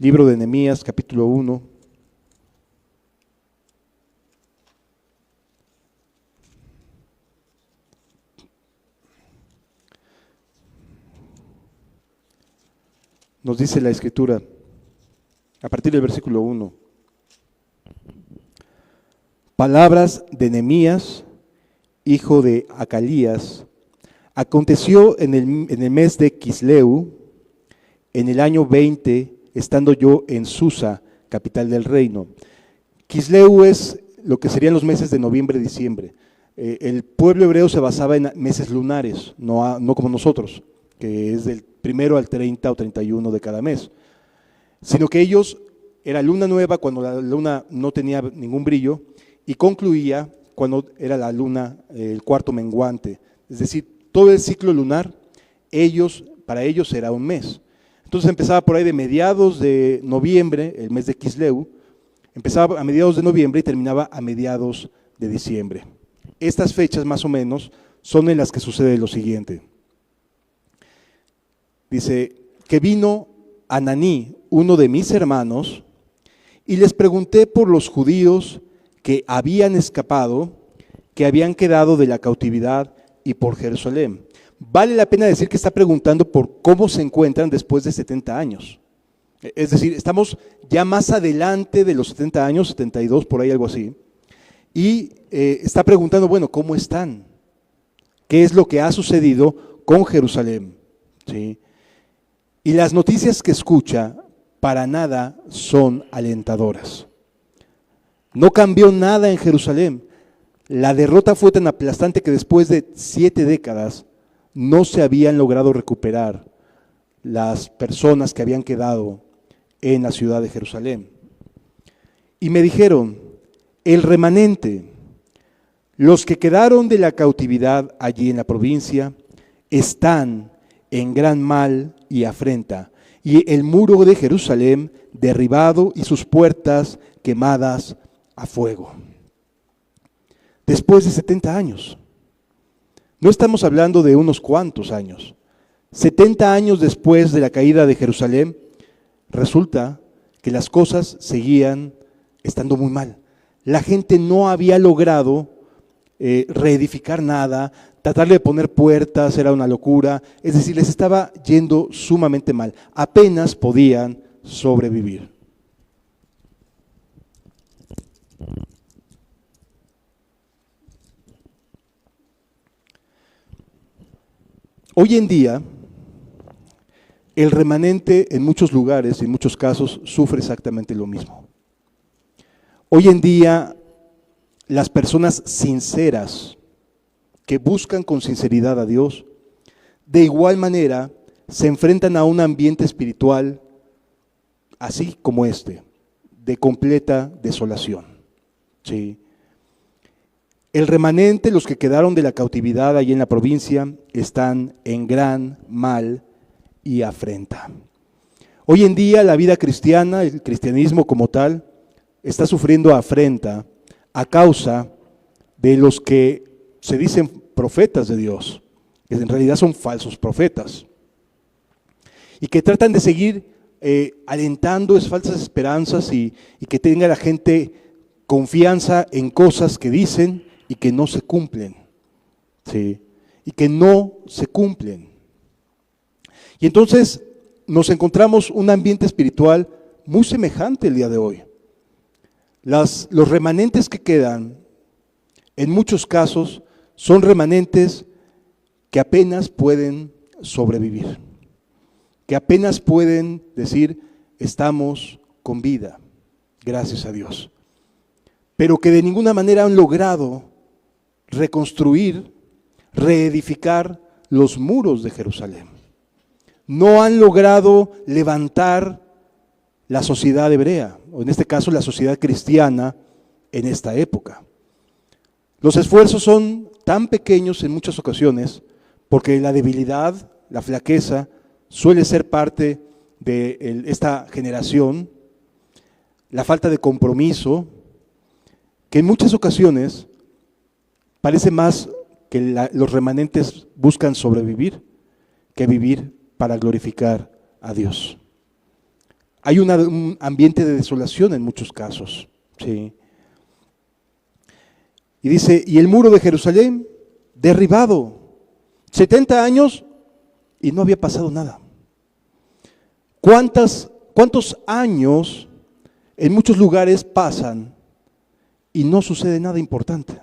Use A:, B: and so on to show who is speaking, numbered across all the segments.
A: Libro de Nehemías, capítulo 1. Nos dice la Escritura, a partir del versículo 1. Palabras de Nehemías, hijo de Acalías. Aconteció en el mes de Quisleu, en el año 20, estando yo en Susa, capital del reino. Quisleu es lo que serían los meses de noviembre y diciembre. El pueblo hebreo se basaba en meses lunares, no como nosotros, que es del 1 al 30 o 31 de cada mes, sino que ellos, era luna nueva cuando la luna no tenía ningún brillo y concluía cuando era la luna, el cuarto menguante. Es decir, todo el ciclo lunar, para ellos era un mes. Entonces empezaba por ahí de mediados de noviembre, el mes de Quisleu, empezaba a mediados de noviembre y terminaba a mediados de diciembre. Estas fechas más o menos son en las que sucede lo siguiente. Dice, que vino Ananí, uno de mis hermanos, y les pregunté por los judíos que habían escapado, que habían quedado de la cautividad y por Jerusalén. Vale la pena decir que está preguntando por cómo se encuentran después de 70 años. Es decir, estamos ya más adelante de los 70 años, 72, por ahí algo así, y está preguntando, bueno, ¿cómo están? ¿Qué es lo que ha sucedido con Jerusalén? ¿Sí? Y las noticias que escucha para nada son alentadoras. No cambió nada en Jerusalén. La derrota fue tan aplastante que después de 7 décadas no se habían logrado recuperar las personas que habían quedado en la ciudad de Jerusalén. Y me dijeron, el remanente, los que quedaron de la cautividad allí en la provincia, están en gran mal y afrenta, y el muro de Jerusalén derribado y sus puertas quemadas a fuego. Después de 70 años. No estamos hablando de unos cuantos años. 70 años después de la caída de Jerusalén, resulta que las cosas seguían estando muy mal. La gente no había logrado reedificar nada, tratarle de poner puertas era una locura, es decir, les estaba yendo sumamente mal. Apenas podían sobrevivir. Hoy en día, el remanente en muchos lugares, en muchos casos, sufre exactamente lo mismo. Hoy en día, las personas sinceras, que buscan con sinceridad a Dios, de igual manera se enfrentan a un ambiente espiritual así como este, de completa desolación. ¿Sí? El remanente, los que quedaron de la cautividad allí en la provincia, están en gran mal y afrenta. Hoy en día la vida cristiana, el cristianismo como tal, está sufriendo afrenta a causa de los que se dicen profetas de Dios, que en realidad son falsos profetas, y que tratan de seguir alentando esas falsas esperanzas y que tenga la gente confianza en cosas que dicen y que no se cumplen, ¿sí? Y que no se cumplen. Y entonces nos encontramos un ambiente espiritual muy semejante el día de hoy. Los remanentes que quedan, en muchos casos, son remanentes que apenas pueden sobrevivir, que apenas pueden decir, estamos con vida, gracias a Dios, pero que de ninguna manera han logrado reconstruir, reedificar los muros de Jerusalén. No han logrado levantar la sociedad hebrea, o en este caso la sociedad cristiana en esta época. Los esfuerzos son tan pequeños en muchas ocasiones porque la debilidad, la flaqueza, suele ser parte de esta generación, la falta de compromiso, que en muchas ocasiones parece más que los remanentes buscan sobrevivir que vivir para glorificar a Dios. Hay un ambiente de desolación en muchos casos. ¿Sí? Y dice, y el muro de Jerusalén derribado, 70 años y no había pasado nada. ¿Cuántos años en muchos lugares pasan y no sucede nada importante?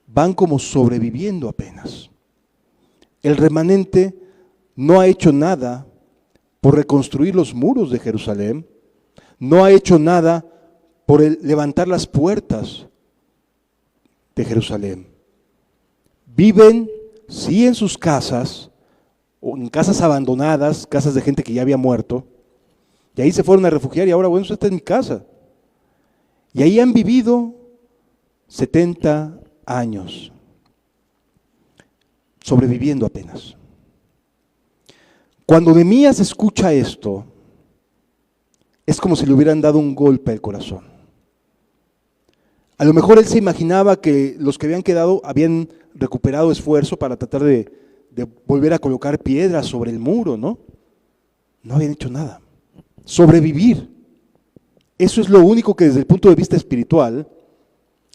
A: Van como sobreviviendo apenas. El remanente no ha hecho nada por reconstruir los muros de Jerusalén, no ha hecho nada por levantar las puertas de Jerusalén. Viven, sí, en sus casas, o en casas abandonadas, casas de gente que ya había muerto, y ahí se fueron a refugiar y ahora, bueno, esta es mi casa. Y ahí han vivido 70 años, sobreviviendo apenas. Cuando Nehemías escucha esto, es como si le hubieran dado un golpe al corazón. A lo mejor él se imaginaba que los que habían quedado habían recuperado esfuerzo para tratar de volver a colocar piedras sobre el muro, ¿no? No habían hecho nada. Sobrevivir. Eso es lo único que desde el punto de vista espiritual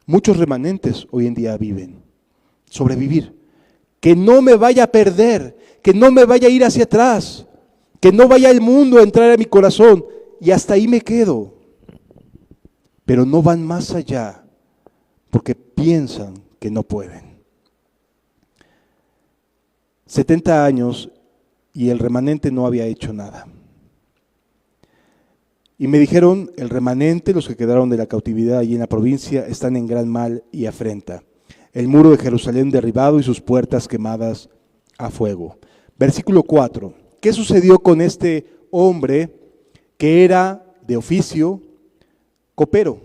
A: muchos remanentes hoy en día viven. Sobrevivir. Que no me vaya a perder, que no me vaya a ir hacia atrás, que no vaya el mundo a entrar a mi corazón y hasta ahí me quedo. Pero no van más allá porque piensan que no pueden. 70 años y el remanente no había hecho nada. Y me dijeron, el remanente, los que quedaron de la cautividad allí en la provincia, están en gran mal y afrenta. El muro de Jerusalén derribado y sus puertas quemadas a fuego. Versículo 4. ¿Qué sucedió con este hombre que era de oficio copero?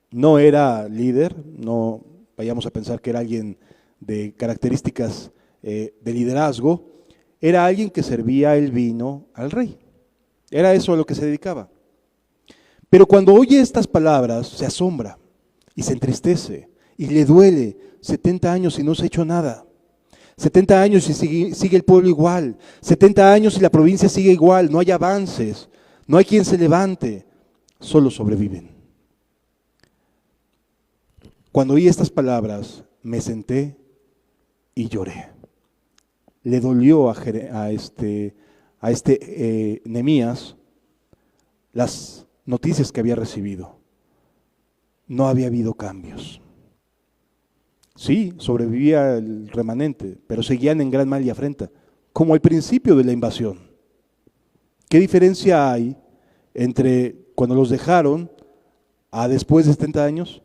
A: No era líder, no vayamos a pensar que era alguien de características de liderazgo, era alguien que servía el vino al rey. Era eso a lo que se dedicaba. Pero cuando oye estas palabras, se asombra y se entristece y le duele. 70 años y no se ha hecho nada. 70 años y sigue el pueblo igual. 70 años y la provincia sigue igual. No hay avances, no hay quien se levante, solo sobreviven. Cuando oí estas palabras, me senté y lloré. Le dolió a este Nehemías las noticias que había recibido. No había habido cambios. Sí, sobrevivía el remanente, pero seguían en gran mal y afrenta, como al principio de la invasión. ¿Qué diferencia hay entre cuando los dejaron a después de 70 años?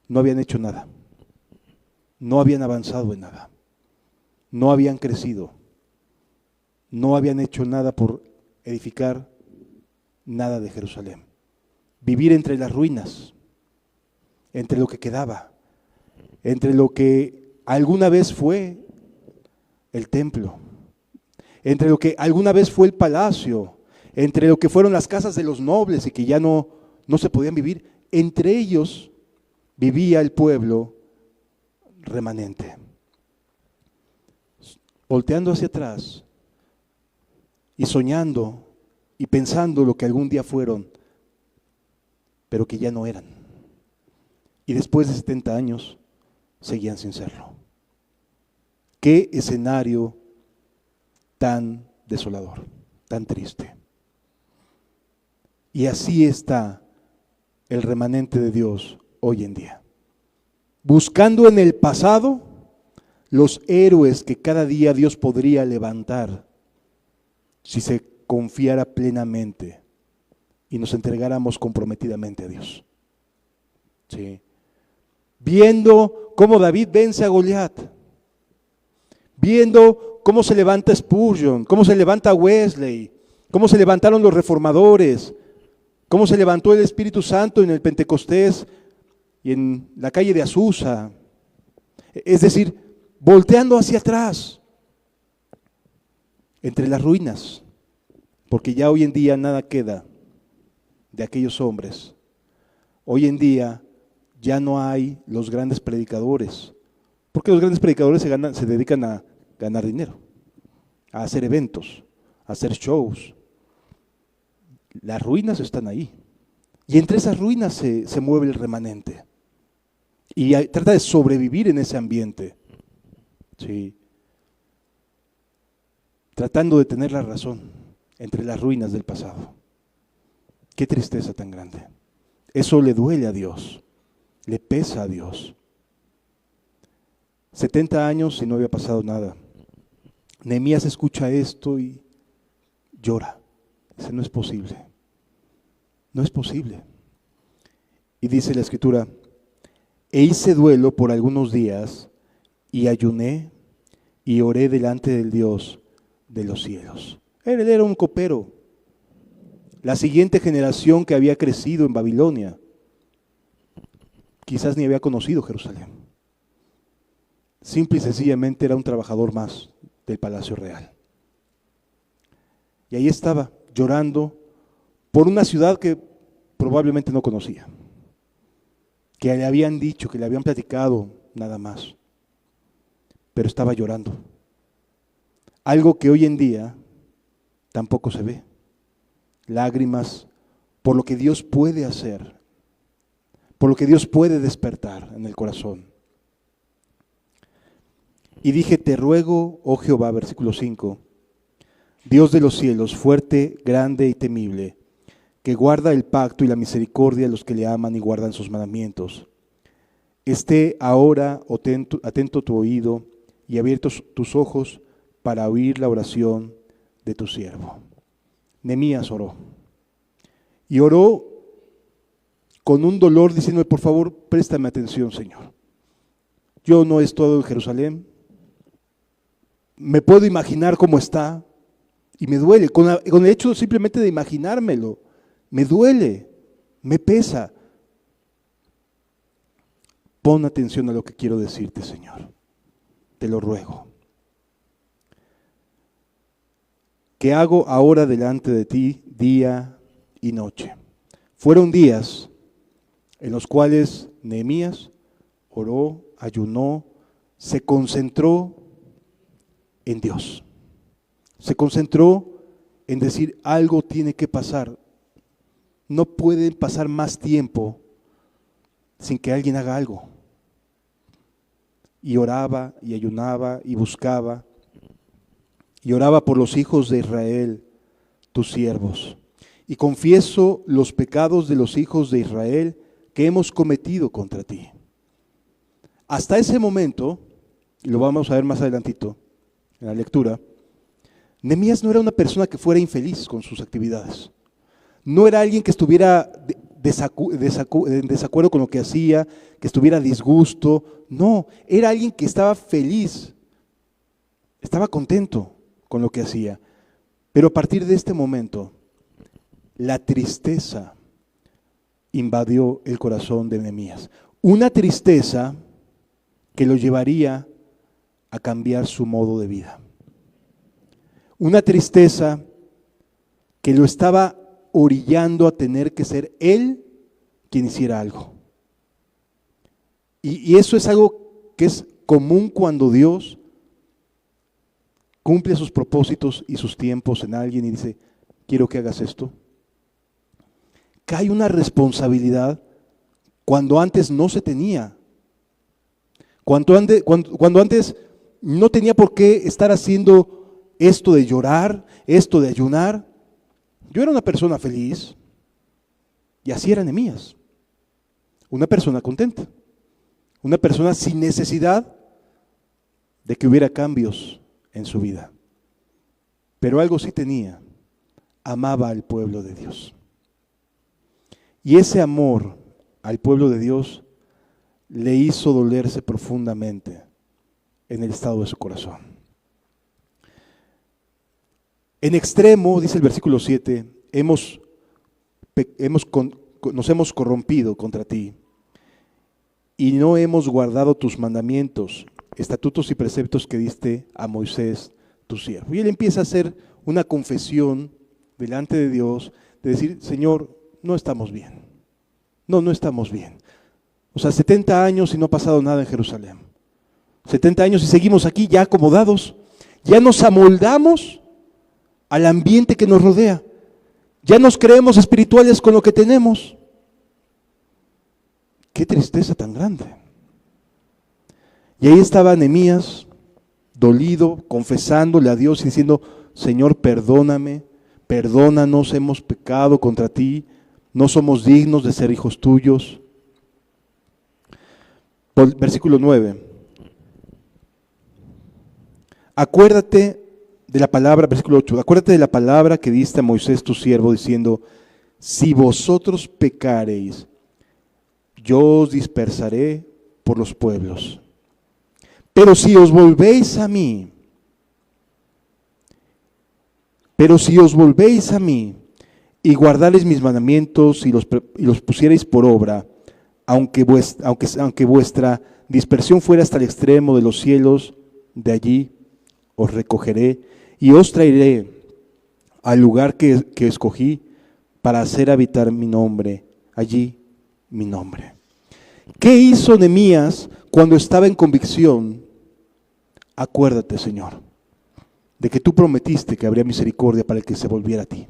A: No habían hecho nada, no habían avanzado en nada, no habían crecido, no habían hecho nada por edificar nada de Jerusalén. Vivir entre las ruinas, entre lo que quedaba, entre lo que alguna vez fue el templo, entre lo que alguna vez fue el palacio, entre lo que fueron las casas de los nobles y que ya no se podían vivir. Entre ellos vivía el pueblo remanente. Volteando hacia atrás y soñando y pensando lo que algún día fueron, pero que ya no eran. Y después de 70 años seguían sin serlo. Qué escenario tan desolador, tan triste. Y así está el remanente de Dios hoy en día. Buscando en el pasado los héroes que cada día Dios podría levantar si se confiara plenamente y nos entregáramos comprometidamente a Dios. Sí. Viendo cómo David vence a Goliat, viendo cómo se levanta Spurgeon, cómo se levanta Wesley, cómo se levantaron los reformadores, cómo se levantó el Espíritu Santo en el Pentecostés y en la calle de Azusa. Es decir, volteando hacia atrás, entre las ruinas, porque ya hoy en día nada queda de aquellos hombres. Hoy en día ya no hay los grandes predicadores, porque los grandes predicadores se dedican a ganar dinero, a hacer eventos, a hacer shows. Las ruinas están ahí. Y entre esas ruinas se mueve el remanente. Y trata de sobrevivir en ese ambiente. Sí. Tratando de tener la razón entre las ruinas del pasado. Qué tristeza tan grande. Eso le duele a Dios, le pesa a Dios. 70 años y no había pasado nada. Nehemías escucha esto y llora. Dice, no es posible. No es posible. Y dice la Escritura, e hice duelo por algunos días y ayuné y oré delante del Dios de los cielos. Él era un copero. La siguiente generación que había crecido en Babilonia, quizás ni había conocido Jerusalén. Simple y sencillamente era un trabajador más del Palacio Real. Y ahí estaba, llorando por una ciudad que probablemente no conocía, que le habían dicho, que le habían platicado nada más, pero estaba llorando. Algo que hoy en día tampoco se ve. Lágrimas por lo que Dios puede hacer, por lo que Dios puede despertar en el corazón. Y dije, te ruego, oh Jehová, versículo 5, Dios de los cielos, fuerte, grande y temible, que guarda el pacto y la misericordia a los que le aman y guardan sus mandamientos. Esté ahora atento tu oído y abiertos tus ojos para oír la oración de tu siervo. Nehemías oró. Y oró con un dolor diciendo, por favor, préstame atención, Señor. Yo no he estado en Jerusalén. Me puedo imaginar cómo está y me duele. Con el hecho simplemente de imaginármelo, me duele, me pesa. Pon atención a lo que quiero decirte, Señor. Te lo ruego. ¿Qué hago ahora delante de ti día y noche? Fueron días en los cuales Nehemías oró, ayunó, se concentró en Dios. Se concentró en decir, algo tiene que pasar. No puede pasar más tiempo sin que alguien haga algo. Y oraba, y ayunaba, y buscaba. Y oraba por los hijos de Israel, tus siervos. Y confieso los pecados de los hijos de Israel que hemos cometido contra ti. Hasta ese momento, y lo vamos a ver más adelantito en la lectura, Nehemías no era una persona que fuera infeliz con sus actividades. No era alguien que estuviera en desacuerdo con lo que hacía, que estuviera a disgusto. No, era alguien que estaba feliz, estaba contento con lo que hacía. Pero a partir de este momento, la tristeza invadió el corazón de Nehemías. Una tristeza que lo llevaría a cambiar su modo de vida. Una tristeza que lo estaba orillando a tener que ser él quien hiciera algo. Y eso es algo que es común cuando Dios cumple sus propósitos y sus tiempos en alguien y dice, quiero que hagas esto. Cae una responsabilidad cuando antes no se tenía. Cuando antes no tenía por qué estar haciendo esto de llorar, esto de ayunar. Yo era una persona feliz y así era Nehemías. Una persona contenta. Una persona sin necesidad de que hubiera cambios en su vida. Pero algo sí tenía. Amaba al pueblo de Dios. Y ese amor al pueblo de Dios le hizo dolerse profundamente en el estado de su corazón. En extremo, dice el versículo 7, nos hemos corrompido contra ti y no hemos guardado tus mandamientos, estatutos y preceptos que diste a Moisés, tu siervo. Y él empieza a hacer una confesión delante de Dios, de decir, Señor, no estamos bien. No estamos bien. O sea, 70 años y no ha pasado nada en Jerusalén. 70 años y seguimos aquí ya acomodados. Ya nos amoldamos al ambiente que nos rodea. Ya nos creemos espirituales con lo que tenemos. Qué tristeza tan grande. Y ahí estaba Nehemías, dolido, confesándole a Dios y diciendo: Señor, perdóname, perdónanos, hemos pecado contra ti, no somos dignos de ser hijos tuyos. Versículo 9. Acuérdate de la palabra, versículo 8, acuérdate de la palabra que diste a Moisés tu siervo, diciendo: si vosotros pecareis, yo os dispersaré por los pueblos. Pero si os volvéis a mí, y guardareis mis mandamientos y los pusiereis por obra, aunque vuestra dispersión fuera hasta el extremo de los cielos, de allí os recogeré y os traeré al lugar que escogí para hacer habitar mi nombre, allí mi nombre. ¿Qué hizo Nehemías cuando estaba en convicción? Acuérdate, Señor, de que tú prometiste que habría misericordia para el que se volviera a ti.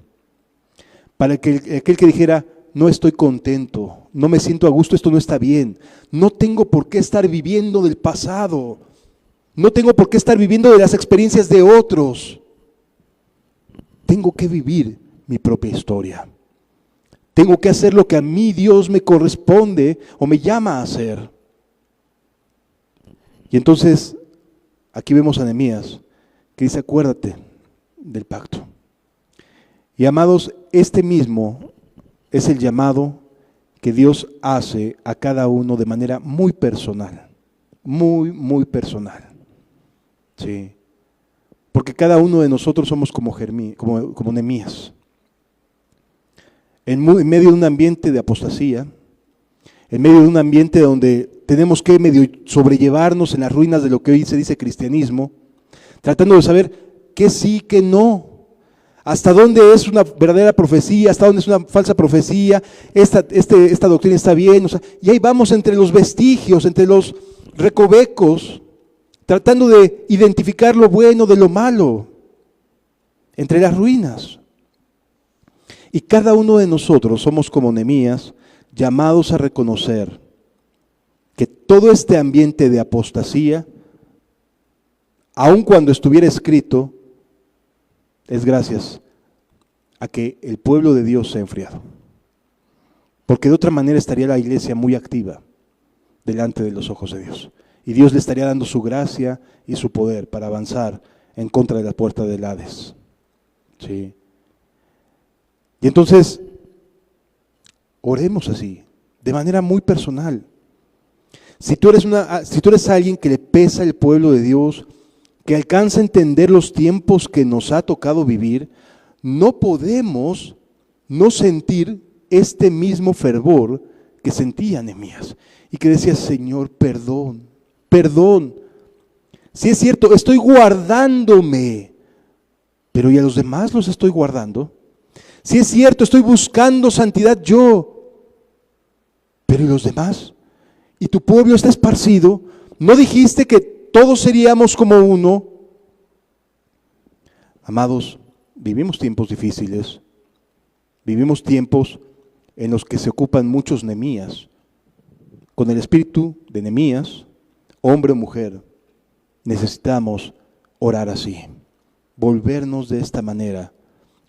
A: Para aquel que dijera: no estoy contento, no me siento a gusto, esto no está bien, no tengo por qué estar viviendo del pasado, no tengo por qué estar viviendo de las experiencias de otros. Tengo que vivir mi propia historia. Tengo que hacer lo que a mí Dios me corresponde o me llama a hacer. Y entonces aquí vemos a Nehemías que dice: acuérdate del pacto. Y amados, este mismo es el llamado que Dios hace a cada uno de manera muy personal, muy personal. Sí. Porque cada uno de nosotros somos como Nehemías. En medio de un ambiente de apostasía, en medio de un ambiente donde tenemos que medio sobrellevarnos en las ruinas de lo que hoy se dice cristianismo, tratando de saber qué sí, qué no, hasta dónde es una verdadera profecía, hasta dónde es una falsa profecía, esta doctrina está bien, y ahí vamos entre los vestigios, entre los recovecos, tratando de identificar lo bueno de lo malo, entre las ruinas. Y cada uno de nosotros somos como Nehemías, llamados a reconocer que todo este ambiente de apostasía, aun cuando estuviera escrito, es gracias a que el pueblo de Dios se ha enfriado. Porque de otra manera estaría la iglesia muy activa delante de los ojos de Dios. Y Dios le estaría dando su gracia y su poder para avanzar en contra de la puerta del Hades. ¿Sí? Y entonces, oremos así, de manera muy personal. Si tú eres alguien que le pesa el pueblo de Dios, que alcanza a entender los tiempos que nos ha tocado vivir, no podemos no sentir este mismo fervor que sentía Nehemías y que decía: Señor, perdón. Si es cierto, estoy guardándome, pero ¿y a los demás los estoy guardando? Si es cierto, estoy buscando santidad yo, pero ¿y los demás? Y tu pueblo está esparcido. ¿No dijiste que todos seríamos como uno? Amados, vivimos tiempos difíciles, vivimos tiempos en los que se ocupan muchos Nehemías. Con el espíritu de Nehemías, hombre o mujer, necesitamos orar así, volvernos de esta manera,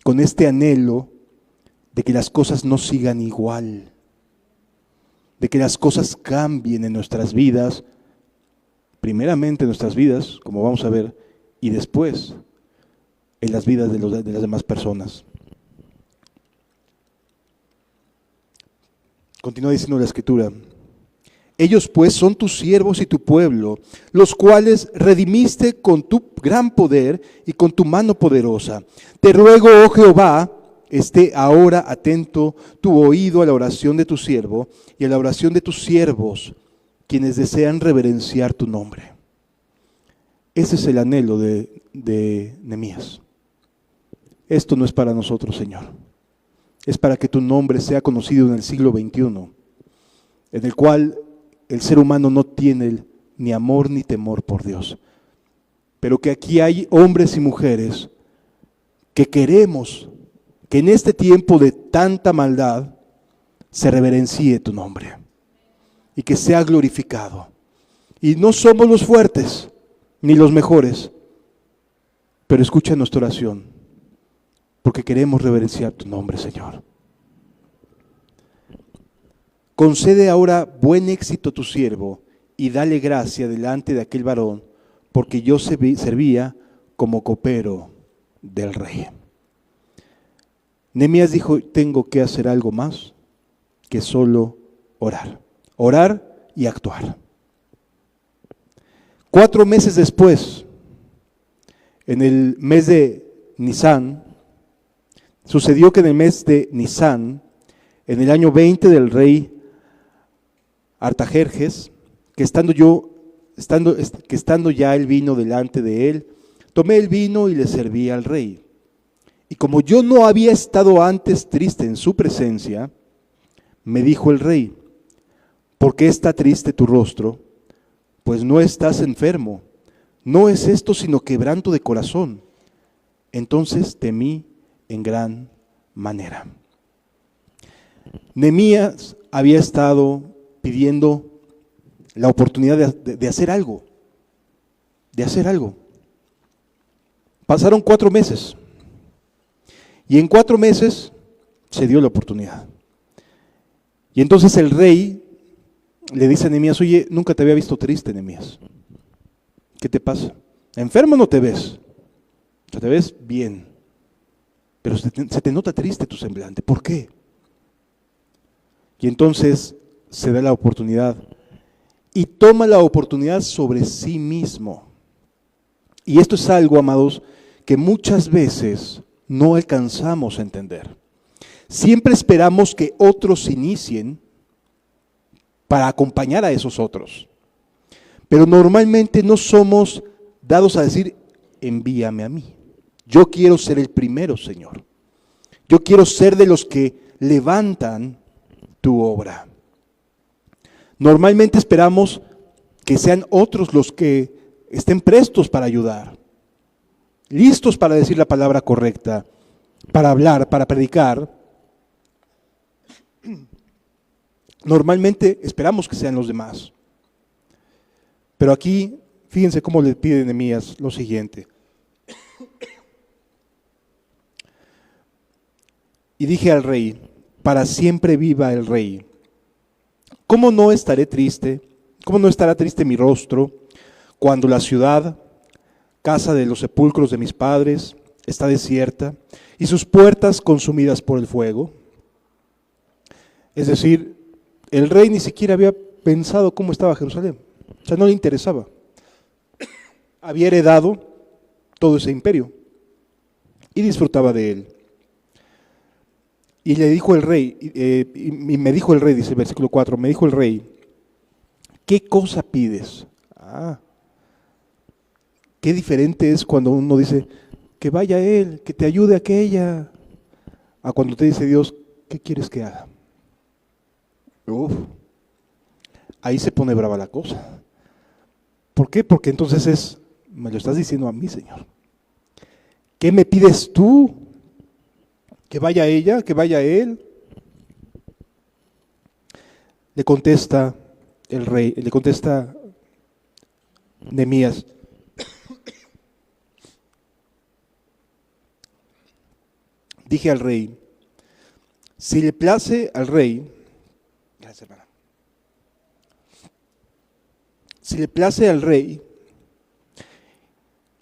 A: con este anhelo de que las cosas no sigan igual, de que las cosas cambien en nuestras vidas, primeramente en nuestras vidas, como vamos a ver, y después en las vidas de las demás personas. Continúa diciendo la Escritura: ellos pues son tus siervos y tu pueblo, los cuales redimiste con tu gran poder y con tu mano poderosa. Te ruego, oh Jehová, esté ahora atento tu oído a la oración de tu siervo y a la oración de tus siervos, quienes desean reverenciar tu nombre. Ese es el anhelo de Nehemías. Esto no es para nosotros, Señor. Es para que tu nombre sea conocido en el siglo XXI, en el cual el ser humano no tiene ni amor ni temor por Dios. Pero que aquí hay hombres y mujeres que queremos que en este tiempo de tanta maldad se reverencie tu nombre y que sea glorificado. Y no somos los fuertes ni los mejores, pero escucha nuestra oración, porque queremos reverenciar tu nombre, Señor. Concede ahora buen éxito a tu siervo y dale gracia delante de aquel varón, porque yo servía como copero del rey. Nehemías dijo, tengo que hacer algo más que solo orar. Orar y actuar. 4 meses después, en el mes de Nisán, sucedió que en el mes de Nisán, en el año 20 del rey Artajerjes, que estando ya el vino delante de él, tomé el vino y le serví al rey. Y como yo no había estado antes triste en su presencia, me dijo el rey, ¿por qué está triste tu rostro? Pues no estás enfermo, no es esto sino quebranto de corazón. Entonces temí en gran manera. Nehemías había estado pidiendo la oportunidad de hacer algo, Pasaron 4 meses y en 4 meses se dio la oportunidad. Y entonces el rey le dice a Nehemías, oye, nunca te había visto triste, Nehemías. ¿Qué te pasa? ¿Enfermo no te ves? O sea, te ves bien, pero se te nota triste tu semblante. ¿Por qué? Y entonces se da la oportunidad y toma la oportunidad sobre sí mismo. Y esto es algo, amados, que muchas veces no alcanzamos a entender. Siempre esperamos que otros inicien para acompañar a esos otros. Pero normalmente no somos dados a decir, envíame a mí. Yo quiero ser el primero, Señor. Yo quiero ser de los que levantan tu obra. Normalmente esperamos que sean otros los que estén prestos para ayudar, listos para decir la palabra correcta, para hablar, para predicar. Normalmente esperamos que sean los demás. Pero aquí, fíjense cómo le pide Nehemías lo siguiente. Y dije al rey, para siempre viva el rey. ¿Cómo no estaré triste? ¿Cómo no estará triste mi rostro cuando la ciudad, casa de los sepulcros de mis padres, está desierta y sus puertas consumidas por el fuego? Es decir, el rey ni siquiera había pensado cómo estaba Jerusalén. O sea, no le interesaba. Había heredado todo ese imperio y disfrutaba de él. Y le dijo el rey, y me dijo el rey, dice el versículo 4, me dijo el rey, ¿qué cosa pides? Qué diferente es cuando uno dice, que vaya él, que te ayude aquella, a cuando te dice Dios, ¿qué quieres que haga? Uf, ahí se pone brava la cosa. ¿Por qué? Porque entonces me lo estás diciendo a mí, Señor. ¿Qué me pides tú? ¿Que vaya ella? ¿Que vaya él? Le contesta el rey, le contesta Nehemías. Dije al rey, si le place al rey, gracias hermana, si le place al rey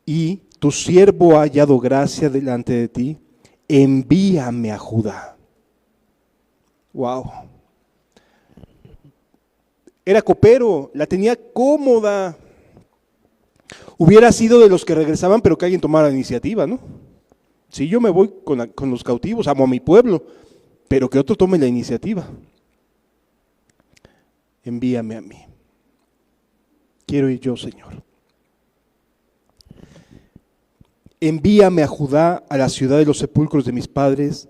A: y tu siervo ha hallado gracia delante de ti, envíame a Judá. Wow. Era copero, la tenía cómoda. Hubiera sido de los que regresaban, pero que alguien tomara la iniciativa, ¿no? Si yo me voy con los cautivos, amo a mi pueblo, pero que otro tome la iniciativa. Envíame a mí. Quiero ir yo, Señor. Envíame a Judá, a la ciudad de los sepulcros de mis padres,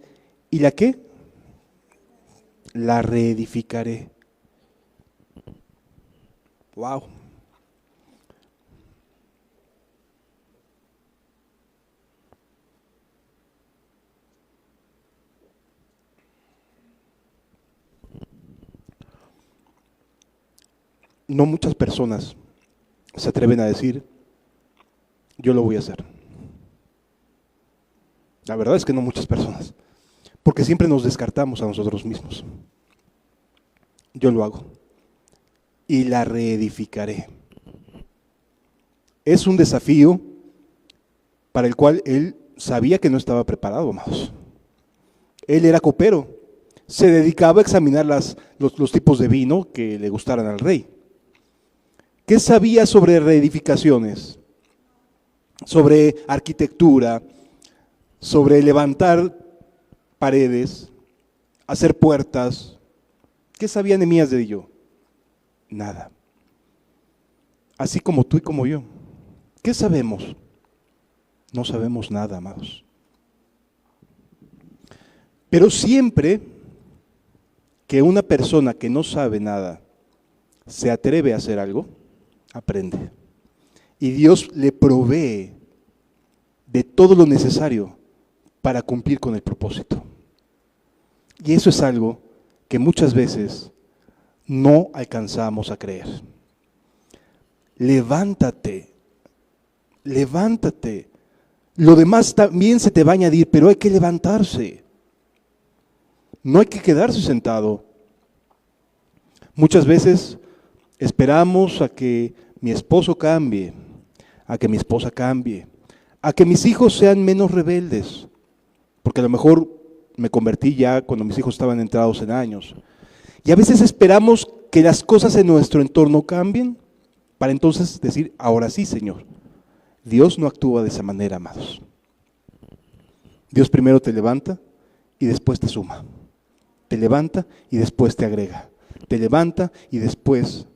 A: ¿y la qué? La reedificaré. Wow. no muchas personas se atreven a decir, yo lo voy a hacer. La verdad es que no muchas personas, porque siempre nos descartamos a nosotros mismos. Yo lo hago y la reedificaré. Es un desafío para el cual él sabía que no estaba preparado, amados. Él era copero, se dedicaba a examinar los tipos de vino que le gustaran al rey. ¿Qué sabía sobre reedificaciones? Sobre arquitectura, sobre levantar paredes, hacer puertas. ¿Qué sabía Nehemías de ello? Nada. Así como tú y como yo. ¿Qué sabemos? No sabemos nada, amados. Pero siempre que una persona que no sabe nada se atreve a hacer algo, aprende. Y Dios le provee de todo lo necesario para cumplir con el propósito. Y eso es algo que muchas veces no alcanzamos a creer. Levántate, levántate. Lo demás también se te va a añadir, pero hay que levantarse. No hay que quedarse sentado. Muchas veces esperamos a que mi esposo cambie, a que mi esposa cambie, a que mis hijos sean menos rebeldes, porque a lo mejor me convertí ya cuando mis hijos estaban entrados en años. Y a veces esperamos que las cosas en nuestro entorno cambien para entonces decir, ahora sí, Señor. Dios no actúa de esa manera, amados. Dios primero te levanta y después te suma. Te levanta y después te agrega. Te levanta y después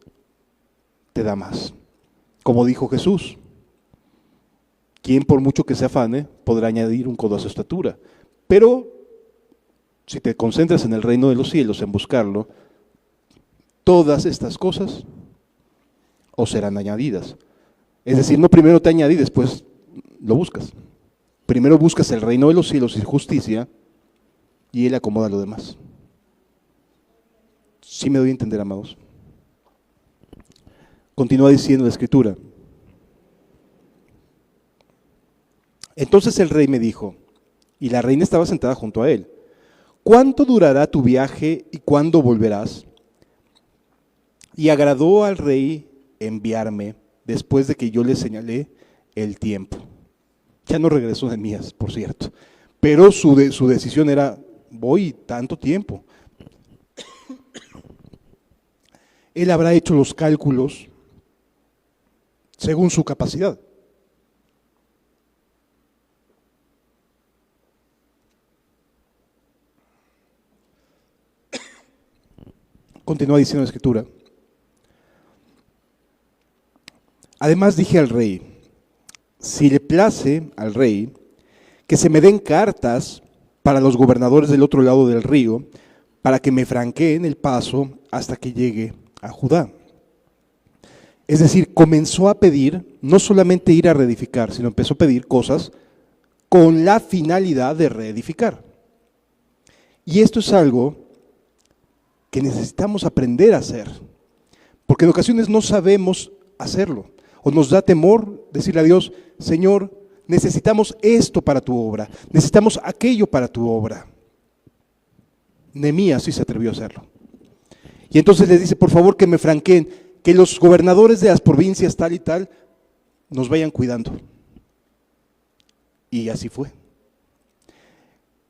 A: te da más. Como dijo Jesús, quien por mucho que se afane podrá añadir un codo a su estatura. Pero si te concentras en el reino de los cielos, en buscarlo, todas estas cosas os serán añadidas. Es decir, no primero te añade y después lo buscas. Primero buscas el reino de los cielos y justicia y Él acomoda lo demás. ¿Sí me doy a entender, amados? Continúa diciendo la Escritura. Entonces el rey me dijo, y la reina estaba sentada junto a él, ¿cuánto durará tu viaje y cuándo volverás? Y agradó al rey enviarme después de que yo le señalé el tiempo. Ya no regresó Nehemías, por cierto, pero su decisión era, voy tanto tiempo. Él habrá hecho los cálculos según su capacidad. Continúa diciendo la Escritura. Además dije al rey, si le place al rey que se me den cartas para los gobernadores del otro lado del río, para que me franqueen el paso hasta que llegue a Judá. Es decir, comenzó a pedir, no solamente ir a reedificar, sino empezó a pedir cosas con la finalidad de reedificar. Y esto es algo que necesitamos aprender a hacer, porque en ocasiones no sabemos hacerlo, o nos da temor decirle a Dios, Señor, necesitamos esto para tu obra, necesitamos aquello para tu obra. Nehemías sí se atrevió a hacerlo. Y entonces les dice, por favor que me franqueen, que los gobernadores de las provincias tal y tal nos vayan cuidando. Y así fue.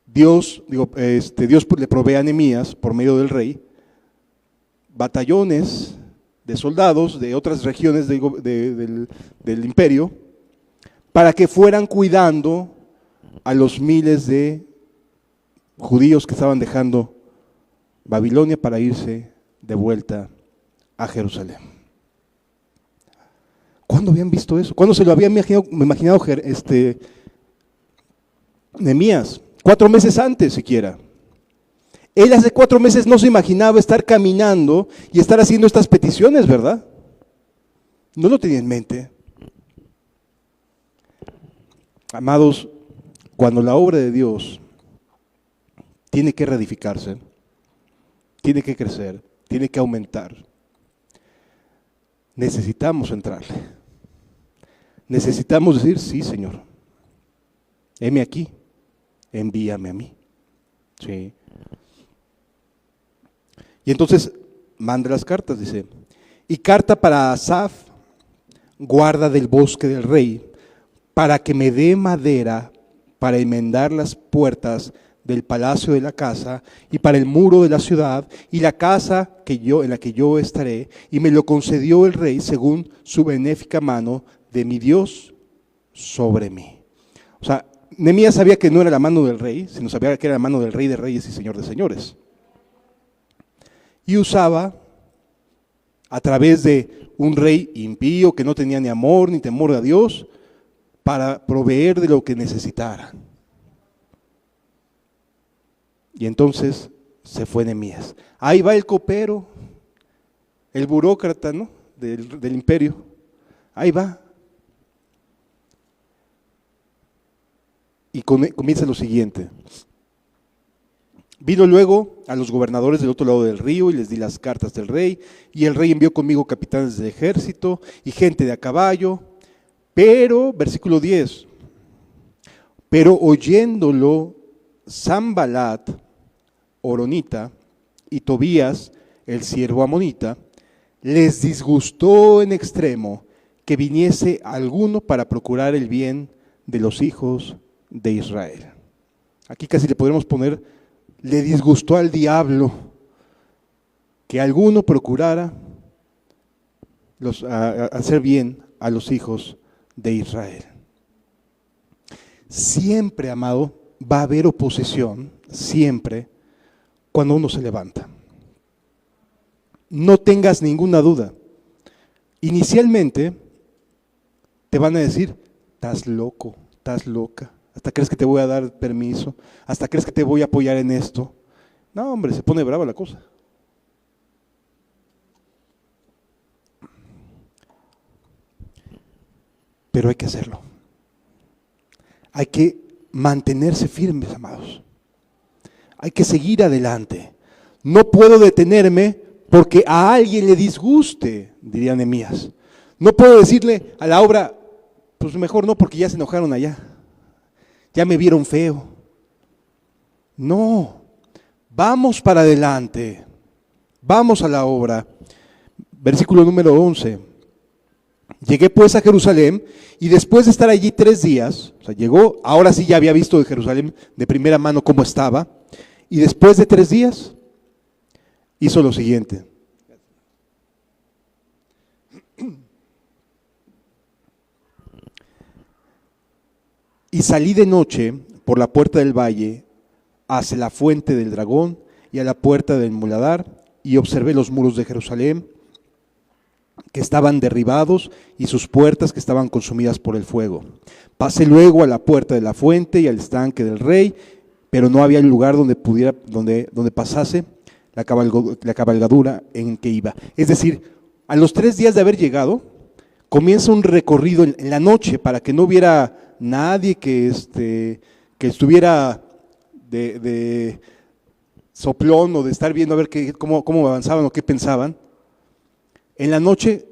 A: Dios le provee a Nehemías, por medio del rey, batallones de soldados de otras regiones del imperio, para que fueran cuidando a los miles de judíos que estaban dejando Babilonia para irse de vuelta a Jerusalén. ¿Cuándo habían visto eso? ¿Cuándo se lo había imaginado Nehemías? 4 meses antes siquiera. Él hace 4 meses no se imaginaba estar caminando y estar haciendo estas peticiones, ¿verdad? No lo tenía en mente. Amados, cuando la obra de Dios tiene que reedificarse, tiene que crecer, tiene que aumentar, necesitamos entrarle. Necesitamos decir, sí, Señor, heme aquí, envíame a mí. Sí. Y entonces manda las cartas, dice, y carta para Asaf, guarda del bosque del rey, para que me dé madera para enmendar las puertas del palacio de la casa y para el muro de la ciudad y la casa en la que yo estaré, y me lo concedió el rey según su benéfica mano de mi Dios sobre mí. O sea, Nehemías sabía que no era la mano del rey, sino sabía que era la mano del Rey de Reyes y Señor de Señores. Y usaba, a través de un rey impío que no tenía ni amor ni temor a Dios, para proveer de lo que necesitara. Y entonces se fue Nehemías. Ahí va el copero, el burócrata, ¿no?, del imperio. Ahí va. Y comienza lo siguiente. Vino luego a los gobernadores del otro lado del río y les di las cartas del rey, y el rey envió conmigo capitanes de ejército y gente de a caballo, pero, versículo 10, pero oyéndolo Sanbalat, horonita, y Tobías, el siervo amonita, les disgustó en extremo que viniese alguno para procurar el bien de los hijos de Israel. Aquí casi le podríamos poner, le disgustó al diablo que alguno procurara hacer bien a los hijos de Israel. Siempre, amado, va a haber oposición, siempre, cuando uno se levanta. No tengas ninguna duda. Inicialmente te van a decir, estás loco, estás loca, hasta crees que te voy a dar permiso, hasta crees que te voy a apoyar en esto. No, hombre, se pone brava la cosa. Pero hay que hacerlo. Hay que mantenerse firmes, amados. Hay que seguir adelante. No puedo detenerme porque a alguien le disguste, diría Nehemías. No puedo decirle a la obra, pues mejor no, porque ya se enojaron allá. Ya me vieron feo. No, vamos para adelante. Vamos a la obra. Versículo número 11. Llegué pues a Jerusalén y después de estar allí 3 días, o sea, llegó, ahora sí ya había visto de Jerusalén de primera mano cómo estaba, y después de 3 días hizo lo siguiente. Y salí de noche por la puerta del valle hacia la fuente del dragón y a la puerta del muladar, y observé los muros de Jerusalén que estaban derribados y sus puertas que estaban consumidas por el fuego. Pasé luego a la puerta de la fuente y al estanque del rey, pero no había lugar donde pasase la cabalgadura en que iba. Es decir, a los 3 días de haber llegado, comienza un recorrido en la noche para que no hubiera nadie que estuviera de soplón o de estar viendo a ver cómo avanzaban o qué pensaban. En la noche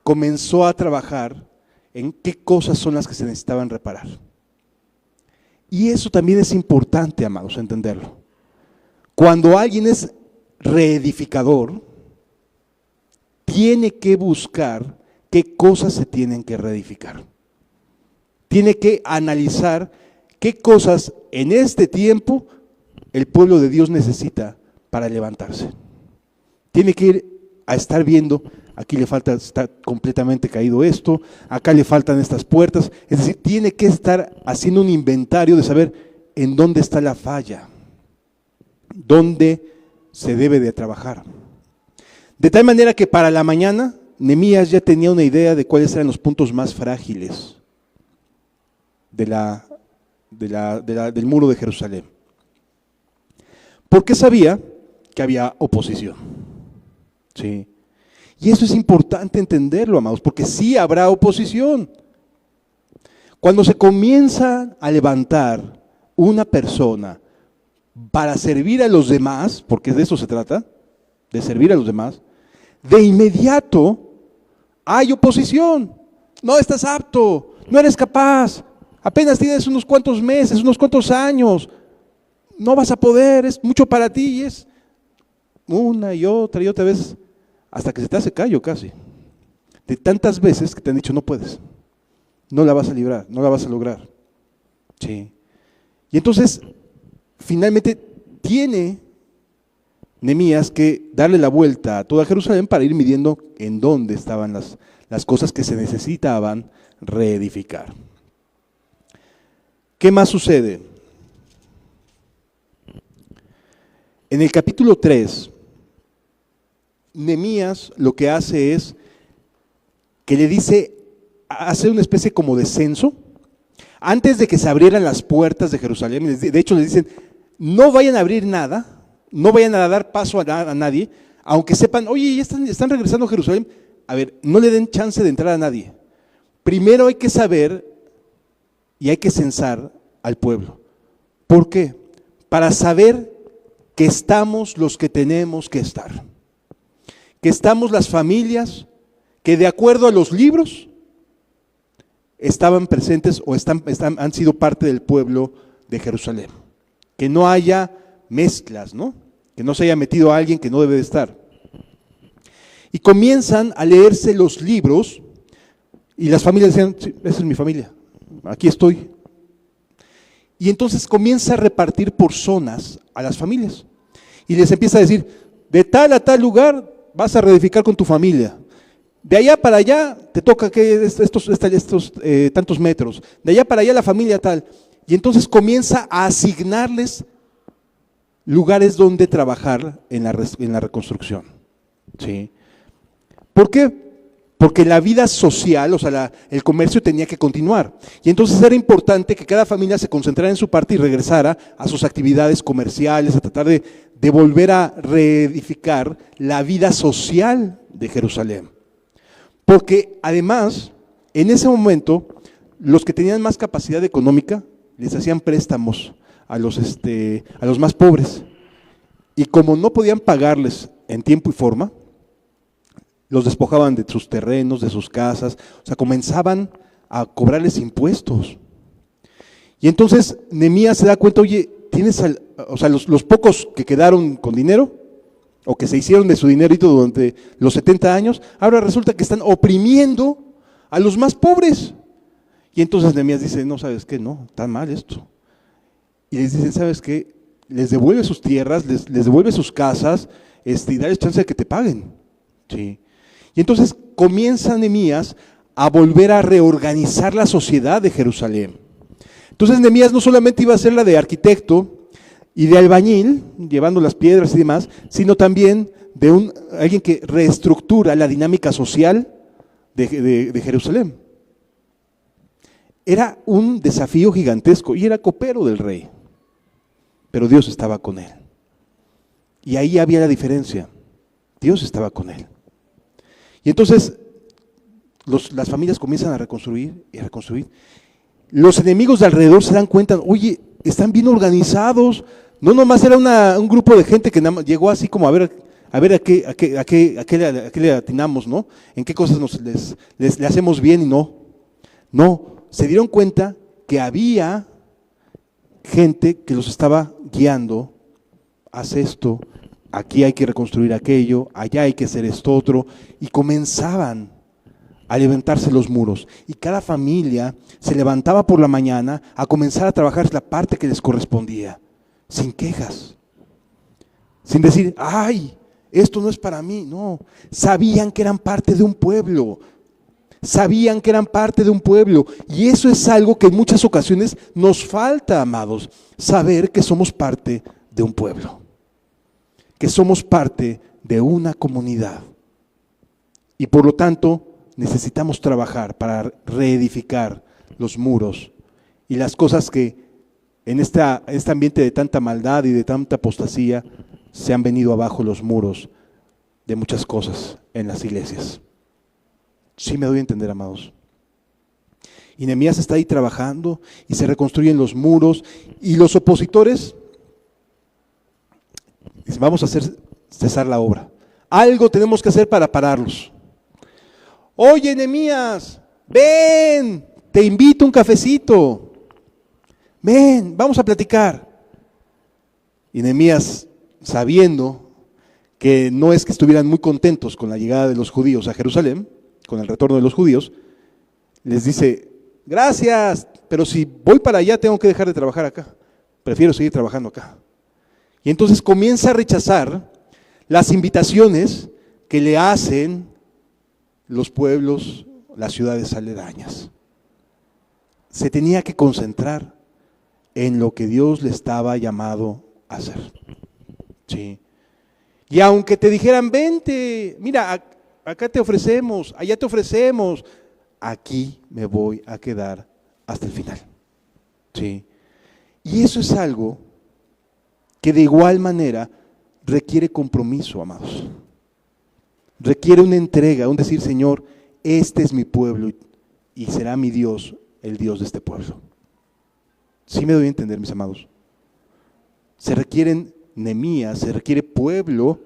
A: comenzó a trabajar en qué cosas son las que se necesitaban reparar. Y eso también es importante, amados, entenderlo. Cuando alguien es reedificador, tiene que buscar qué cosas se tienen que reedificar. Tiene que analizar qué cosas en este tiempo el pueblo de Dios necesita para levantarse. Tiene que ir a estar viendo, aquí le falta, está completamente caído esto, acá le faltan estas puertas, es decir, tiene que estar haciendo un inventario de saber en dónde está la falla, dónde se debe de trabajar. De tal manera que para la mañana, Nehemías ya tenía una idea de cuáles eran los puntos más frágiles del muro de Jerusalén. Porque sabía que había oposición. Sí. Y eso es importante entenderlo, amados, porque sí habrá oposición. Cuando se comienza a levantar una persona para servir a los demás, porque de eso se trata, de servir a los demás, de inmediato Hay oposición, no estás apto, no eres capaz, apenas tienes unos cuantos meses, unos cuantos años, no vas a poder, es mucho para ti, y es una y otra vez, hasta que se te hace callo casi, de tantas veces que te han dicho no puedes, no la vas a librar, no la vas a lograr. Sí. Y entonces, finalmente tiene Nehemías que darle la vuelta a toda Jerusalén para ir midiendo en dónde estaban las cosas que se necesitaban reedificar. ¿Qué más sucede? En el capítulo 3, Nehemías lo que hace es que le dice, hace una especie como de censo, antes de que se abrieran las puertas de Jerusalén. De hecho les dicen, no vayan a abrir nada, no vayan a dar paso a nadie, aunque sepan, oye, ya están regresando a Jerusalén. A ver, no le den chance de entrar a nadie. Primero hay que saber y hay que censar al pueblo. ¿Por qué? Para saber que estamos los que tenemos que estar. Que estamos las familias que de acuerdo a los libros estaban presentes o han sido parte del pueblo de Jerusalén. Que no haya mezclas, ¿no? Que no se haya metido a alguien que no debe de estar. Y comienzan a leerse los libros y las familias decían, sí, esa es mi familia, aquí estoy. Y entonces comienza a repartir por zonas a las familias y les empieza a decir, de tal a tal lugar vas a reedificar con tu familia. De allá para allá te toca que estos tantos metros, de allá para allá la familia tal. Y entonces comienza a asignarles lugares donde trabajar en la reconstrucción. ¿Sí? ¿Por qué? Porque la vida social, o sea, el comercio tenía que continuar. Y entonces era importante que cada familia se concentrara en su parte y regresara a sus actividades comerciales, a tratar de volver a reedificar la vida social de Jerusalén. Porque además, en ese momento, los que tenían más capacidad económica les hacían préstamos a los más pobres. Y como no podían pagarles en tiempo y forma, los despojaban de sus terrenos, de sus casas, o sea, comenzaban a cobrarles impuestos. Y entonces Nehemías se da cuenta, oye, los pocos que quedaron con dinero, o que se hicieron de su dinerito durante los 70 años, ahora resulta que están oprimiendo a los más pobres. Y entonces Nehemías dice, no, ¿sabes qué? No, está mal esto. Y les dicen, ¿sabes qué? Les devuelve sus tierras, les devuelve sus casas, y darles chance de que te paguen. ¿Sí? Y entonces comienza Nehemías a volver a reorganizar la sociedad de Jerusalén. Entonces Nehemías no solamente iba a ser la de arquitecto y de albañil, llevando las piedras y demás, sino también de alguien que reestructura la dinámica social de Jerusalén. Era un desafío gigantesco y era copero del rey, pero Dios estaba con él. Y ahí había la diferencia, Dios estaba con él. Y entonces las familias comienzan a reconstruir y a reconstruir. Los enemigos de alrededor se dan cuenta, oye, están bien organizados. No nomás era un grupo de gente que llegó así como a ver a qué le atinamos, ¿no? En qué cosas le hacemos bien y no. No, se dieron cuenta que había gente que los estaba guiando, haz esto, aquí hay que reconstruir aquello, allá hay que hacer esto otro, y comenzaban a levantarse los muros. Y cada familia se levantaba por la mañana a comenzar a trabajar la parte que les correspondía, sin quejas, sin decir, ay, esto no es para mí. No, sabían que eran parte de un pueblo, sabían que eran parte de un pueblo. Y eso es algo que en muchas ocasiones nos falta, amados, saber que somos parte de un pueblo, que somos parte de una comunidad. Y por lo tanto, necesitamos trabajar para reedificar los muros y las cosas que en este ambiente de tanta maldad y de tanta apostasía se han venido abajo los muros de muchas cosas en las iglesias. Sí me doy a entender, amados. Y Nehemías está ahí trabajando y se reconstruyen los muros y los opositores dicen, vamos a hacer cesar la obra. Algo tenemos que hacer para pararlos. Oye, Nehemías, ven, te invito a un cafecito. Ven, vamos a platicar. Y Nehemías, sabiendo que no es que estuvieran muy contentos con la llegada de los judíos a Jerusalén, con el retorno de los judíos, les dice, gracias, pero si voy para allá tengo que dejar de trabajar acá. Prefiero seguir trabajando acá. Y entonces comienza a rechazar las invitaciones que le hacen los pueblos, las ciudades aledañas. Se tenía que concentrar en lo que Dios le estaba llamado a hacer. Sí. Y aunque te dijeran, vente, mira, acá te ofrecemos, allá te ofrecemos, aquí me voy a quedar hasta el final. Sí. Y eso es algo que de igual manera requiere compromiso, amados. Requiere una entrega, un decir, Señor, este es mi pueblo y será mi Dios, el Dios de este pueblo. ¿Sí me doy a entender, mis amados? Se requieren Nehemías, se requiere pueblo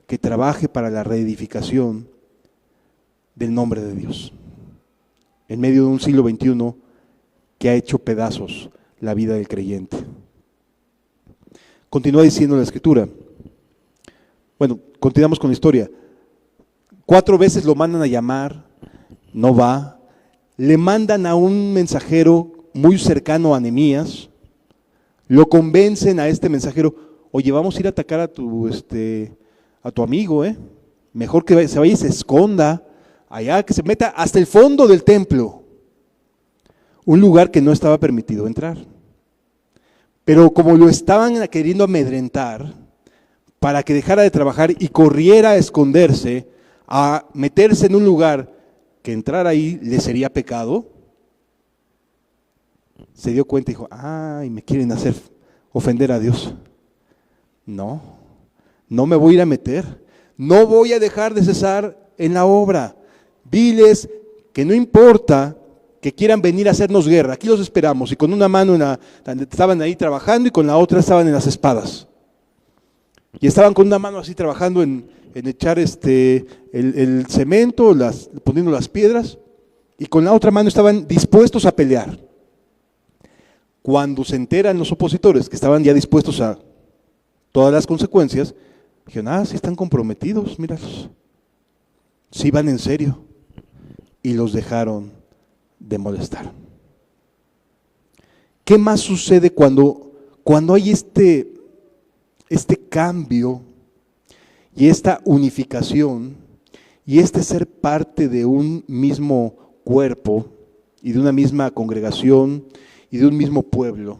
A: que trabaje para la reedificación del nombre de Dios. En medio de un siglo XXI que ha hecho pedazos la vida del creyente. Continúa diciendo la Escritura. Bueno, continuamos con la historia. 4 veces lo mandan a llamar, no va. Le mandan a un mensajero muy cercano a Nehemías, lo convencen a este mensajero, oye, vamos a ir a atacar a tu amigo, mejor que se vaya y se esconda, allá que se meta hasta el fondo del templo, un lugar que no estaba permitido entrar. Pero como lo estaban queriendo amedrentar, para que dejara de trabajar y corriera a esconderse, a meterse en un lugar que entrar ahí le sería pecado, se dio cuenta y dijo, ay, me quieren hacer ofender a Dios. No me voy a ir a meter, no voy a dejar de cesar en la obra. Diles que no importa que quieran venir a hacernos guerra, aquí los esperamos. Y con una mano estaban ahí trabajando y con la otra estaban en las espadas. Y estaban con una mano así trabajando en echar el cemento, poniendo las piedras, y con la otra mano estaban dispuestos a pelear. Cuando se enteran los opositores que estaban ya dispuestos a todas las consecuencias, dijeron, sí están comprometidos, míralos, sí van en serio, y los dejaron de molestar. ¿Qué más sucede cuando hay este cambio y esta unificación y ser parte de un mismo cuerpo y de una misma congregación y de un mismo pueblo?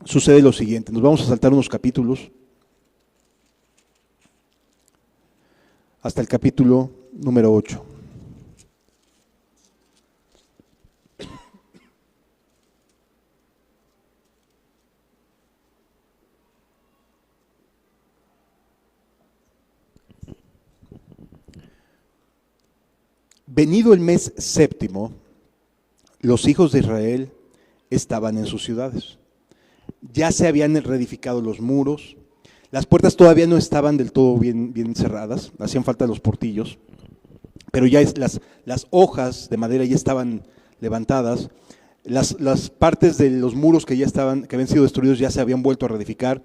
A: Sucede lo siguiente, nos vamos a saltar unos capítulos hasta el capítulo número 8. Venido el mes séptimo, los hijos de Israel estaban en sus ciudades. Ya se habían reedificado los muros, las puertas todavía no estaban del todo bien cerradas, hacían falta los portillos, pero ya las hojas de madera ya estaban levantadas, las partes de los muros que habían sido destruidos ya se habían vuelto a reedificar.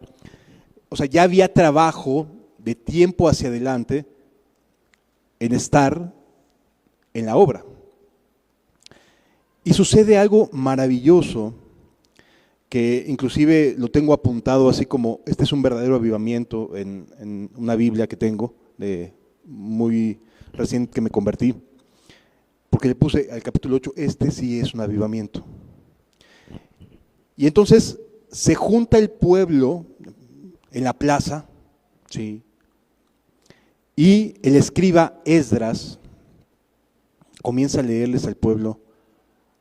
A: O sea, ya había trabajo de tiempo hacia adelante en estar en la obra. Y sucede algo maravilloso, que inclusive lo tengo apuntado así como, este es un verdadero avivamiento en una Biblia que tengo, muy recién que me convertí, porque le puse al capítulo 8, este sí es un avivamiento. Y entonces se junta el pueblo en la plaza, ¿sí? Y el escriba Esdras comienza a leerles al pueblo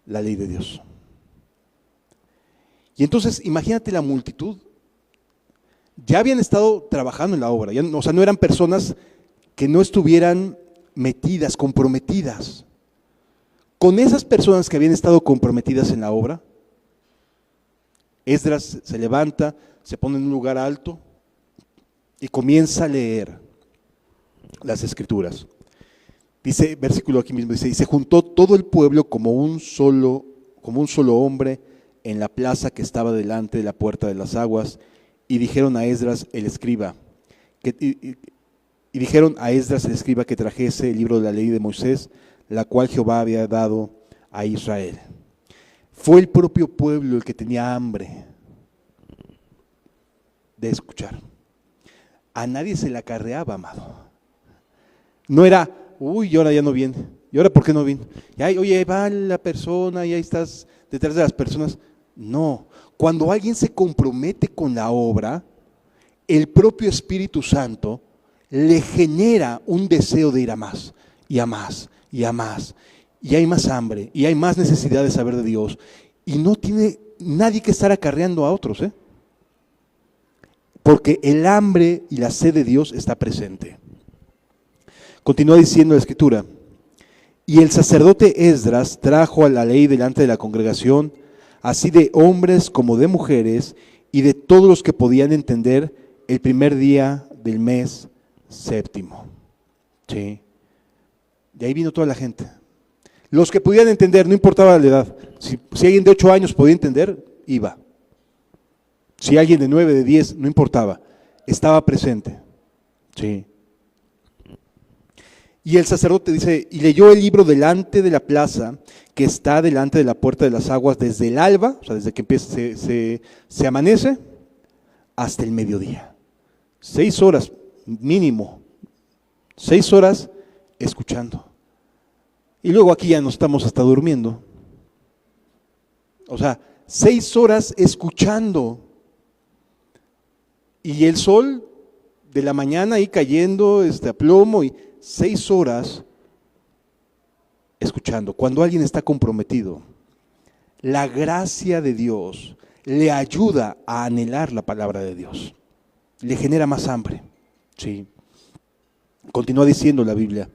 A: la ley de Dios. Y entonces imagínate la multitud, ya habían estado trabajando en la obra, o sea, no eran personas que no estuvieran metidas, comprometidas. Con esas personas que habían estado comprometidas en la obra, Esdras se levanta, se pone en un lugar alto y comienza a leer las Escrituras. Dice, versículo aquí mismo, dice, y se juntó todo el pueblo como un solo hombre en la plaza que estaba delante de la puerta de las aguas, y dijeron a Esdras el escriba, que trajese el libro de la ley de Moisés, la cual Jehová había dado a Israel. Fue el propio pueblo el que tenía hambre de escuchar. A nadie se le acarreaba, amado. No era, uy, y ahora ya no viene. ¿Y ahora por qué no vino? Y ahí, oye, va la persona y ahí estás detrás de las personas. No, cuando alguien se compromete con la obra, el propio Espíritu Santo le genera un deseo de ir a más, y a más, y a más. Y hay más hambre, y hay más necesidad de saber de Dios. Y no tiene nadie que estar acarreando a otros, porque el hambre y la sed de Dios está presente. Continúa diciendo la Escritura, y el sacerdote Esdras trajo a la ley delante de la congregación, así de hombres como de mujeres, y de todos los que podían entender, el primer día del mes séptimo. Sí. De ahí vino toda la gente. Los que podían entender, no importaba la edad. Si alguien de 8 años podía entender, iba. Si alguien de 9, de 10, no importaba. Estaba presente. Sí. Y el sacerdote dice, y leyó el libro delante de la plaza, que está delante de la puerta de las aguas, desde el alba, o sea, desde que empieza, se amanece, hasta el mediodía. 6 horas mínimo. 6 horas escuchando. Y luego aquí ya nos estamos hasta durmiendo. O sea, 6 horas escuchando. Y el sol de la mañana ahí cayendo a plomo, y 6 horas escuchando. Cuando alguien está comprometido, la gracia de Dios le ayuda a anhelar la palabra de Dios. Le genera más hambre. Sí. Continúa diciendo la Biblia.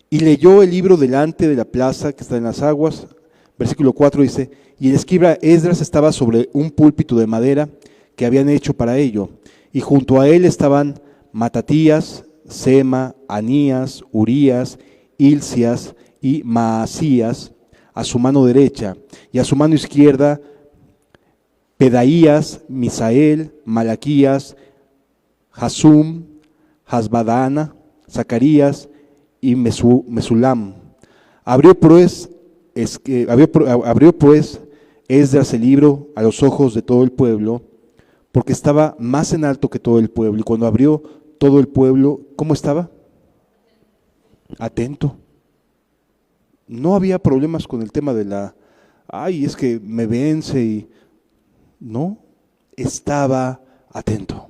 A: Y leyó el libro delante de la plaza que está en las aguas. Versículo 4 dice, y el escriba Esdras estaba sobre un púlpito de madera que habían hecho para ello. Y junto a él estaban Matatías, Sema, Anías, Urías, Hilcias y Maasías a su mano derecha, y a su mano izquierda Pedaías, Misael, Malaquías, Hasum, Hasbadana, Zacarías y Mesulam. Abrió pues Esdras el libro a los ojos de todo el pueblo, porque estaba más en alto que todo el pueblo. Y cuando abrió todo el pueblo, ¿cómo estaba? Atento. No había problemas con el tema de ay, es que me vence y... No, estaba atento.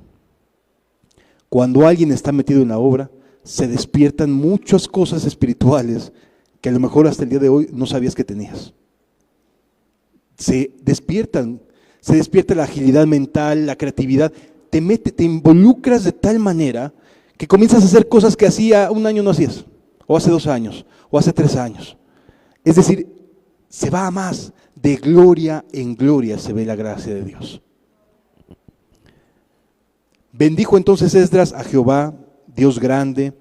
A: Cuando alguien está metido en la obra, se despiertan muchas cosas espirituales que a lo mejor hasta el día de hoy no sabías que tenías. Se despierta la agilidad mental, la creatividad, te involucras de tal manera que comienzas a hacer cosas que hacía un año no hacías, o hace 2 años, o hace 3 años. Es decir, se va a más, de gloria en gloria se ve la gracia de Dios. Bendijo entonces Esdras a Jehová, Dios grande,